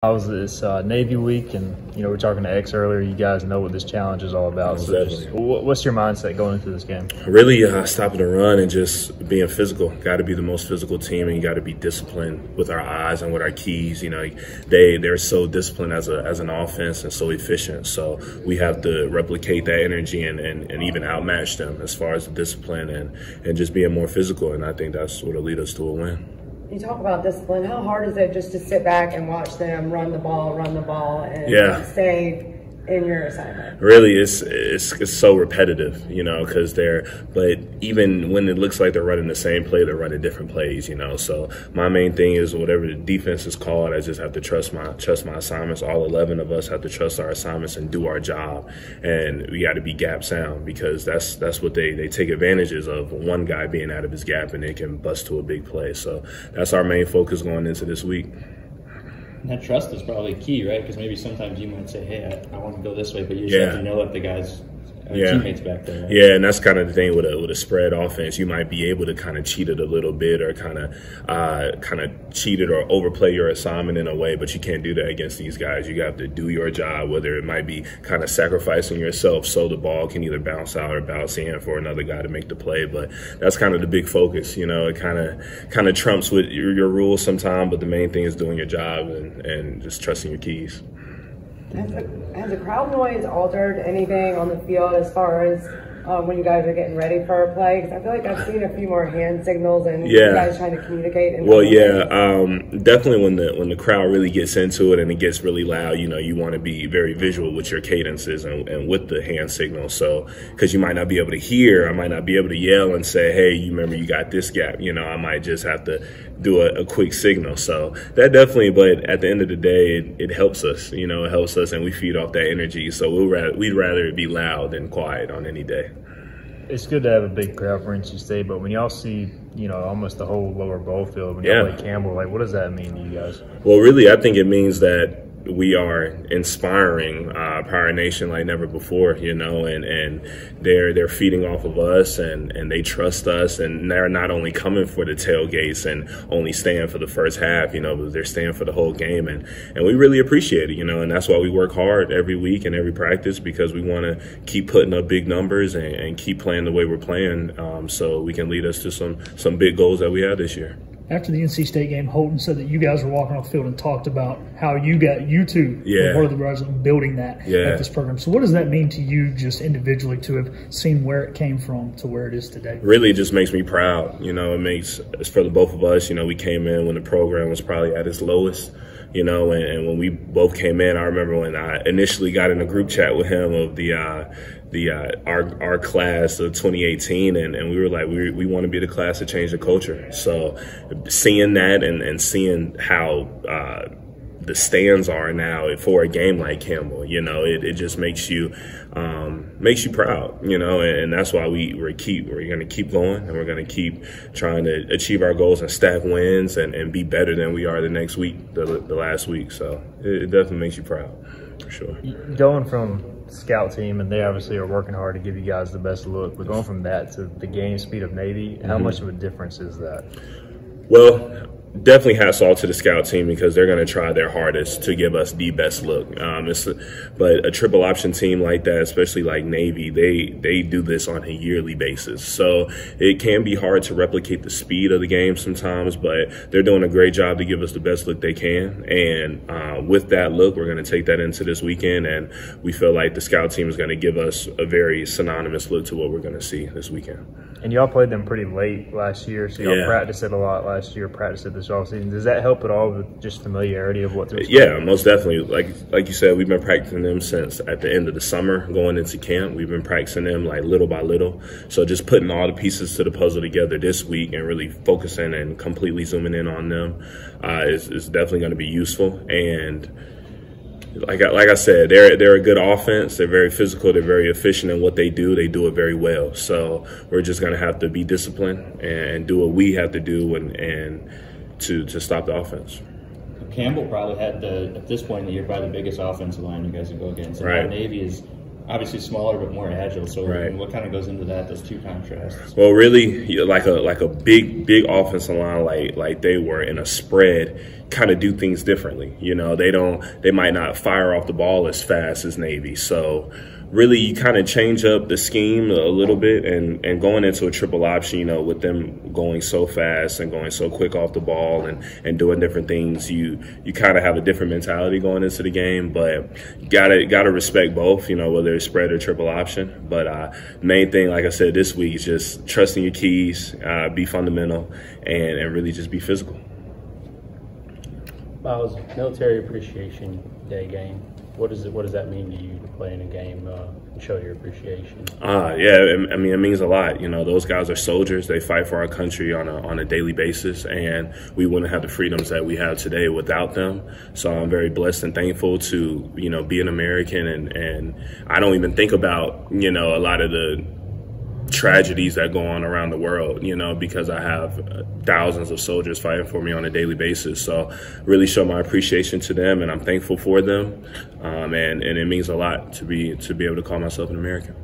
How's this Navy week? And we're talking to X earlier. You guys know what this challenge is all about. So what's your mindset going into this game? Really stopping the run and just being physical. Got to be the most physical team, and you got to be disciplined with our eyes and with our keys. They're so disciplined as an offense and so efficient. So we have to replicate that energy and even outmatch them as far as the discipline and just being more physical. And I think that's what will lead us to a win. You talk about discipline. How hard is it just to sit back and watch them run the ball, and stay in your assignment? Really, it's so repetitive, because but even when it looks like they're running the same play, they're running different plays, So my main thing is whatever the defense is called, I just have to trust my assignments. All 11 of us have to trust our assignments and do our job, and we got to be gap sound because that's what they take advantages of. One guy being out of his gap and they can bust to a big play. So that's our main focus going into this week. That trust is probably key, right? Because maybe sometimes you might say, hey, I want to go this way, but you just have to know that the guys teammates back there. Right? Yeah, and that's kind of the thing with a spread offense. You might be able to kind of cheat it a little bit or kind of cheat it or overplay your assignment in a way, but you can't do that against these guys. You have to do your job, whether it might be kind of sacrificing yourself so the ball can either bounce out or bounce in for another guy to make the play. But that's kind of the big focus. It kind of trumps with your rules sometimes, but the main thing is doing your job and just trusting your keys. Has the crowd noise altered anything on the field as far as when you guys are getting ready for a play? Because I feel like I've seen a few more hand signals and you guys trying to communicate. Definitely when the crowd really gets into it and it gets really loud, you want to be very visual with your cadences and with the hand signals. So because you might not be able to hear, I might not be able to yell and say, hey, you remember you got this gap. I might just have to do a quick signal. So that definitely, but at the end of the day, it helps us. It helps us and we feed off that energy. So we'd rather it be loud than quiet on any day. It's good to have a big crowd for NC State, but when y'all see, almost the whole lower bowl field, when y'all play Campbell, what does that mean to you guys? Well, really, I think it means that we are inspiring Pirate Nation like never before, and they're feeding off of us and they trust us, and they're not only coming for the tailgates and only staying for the first half, but they're staying for the whole game, and we really appreciate it, and that's why we work hard every week and every practice, because we want to keep putting up big numbers and keep playing the way we're playing, so we can lead us to some big goals that we have this year. After the NC State game, Holton said that you guys were walking off the field and talked about how you two were part of the reason building that at this program. So what does that mean to you just individually to have seen where it came from to where it is today? Really, it just makes me proud. It's for the both of us. We came in when the program was probably at its lowest. And when we both came in, I remember when I initially got in a group chat with him of our class of 2018, and we were like, we want to be the class to change the culture. So seeing that and seeing how the stands are now for a game like Campbell, it just makes you proud, and that's why we're going to keep going, and we're going to keep trying to achieve our goals and stack wins and be better than we are the next week, the last week. So it definitely makes you proud, for sure. Going from scout team, and they obviously are working hard to give you guys the best look, but going from that to the game speed of Navy, how much of a difference is that? Well, definitely hats off to the scout team because they're going to try their hardest to give us the best look. But a triple option team like that, especially like Navy, they do this on a yearly basis. So it can be hard to replicate the speed of the game sometimes, but they're doing a great job to give us the best look they can. And with that look, we're going to take that into this weekend, and we feel like the scout team is going to give us a very synonymous look to what we're going to see this weekend. And y'all played them pretty late last year, so y'all practiced it a lot last year, practiced it this offseason. Does that help at all with just familiarity of what to expect? Yeah, most definitely. Like you said, we've been practicing them since at the end of the summer, going into camp. We've been practicing them like little by little. So just putting all the pieces to the puzzle together this week and really focusing and completely zooming in on them is definitely going to be useful. And like I said, they're a good offense. They're very physical. They're very efficient in what they do. They do it very well. So we're just going to have to be disciplined and do what we have to do and to stop the offense. Campbell probably had at this point in the year, probably the biggest offensive line you guys would go against. Right. Navy is obviously smaller but more agile. So what kind of goes into that? Those two contrasts. Well, really, like a big offensive line like they were in a spread. kind of do things differently. You know, they might not fire off the ball as fast as Navy. So really you kind of change up the scheme a little bit, and going into a triple option, you know, with them going so fast and going so quick off the ball and doing different things, you kind of have a different mentality going into the game. But you gotta respect both, you know, whether it's spread or triple option. But main thing, like I said, this week is just trusting your keys, be fundamental, and really just be physical. Myles, Military Appreciation Day game. What does that mean to you to play in a game and show your appreciation? Yeah, I mean, it means a lot. You know, those guys are soldiers. They fight for our country on a daily basis, and we wouldn't have the freedoms that we have today without them. So I'm very blessed and thankful to, you know, be an American, and I don't even think about, you know, a lot of the tragedies that go on around the world, you know, because I have thousands of soldiers fighting for me on a daily basis. So really show my appreciation to them, and I'm thankful for them. And it means a lot to be able to call myself an American.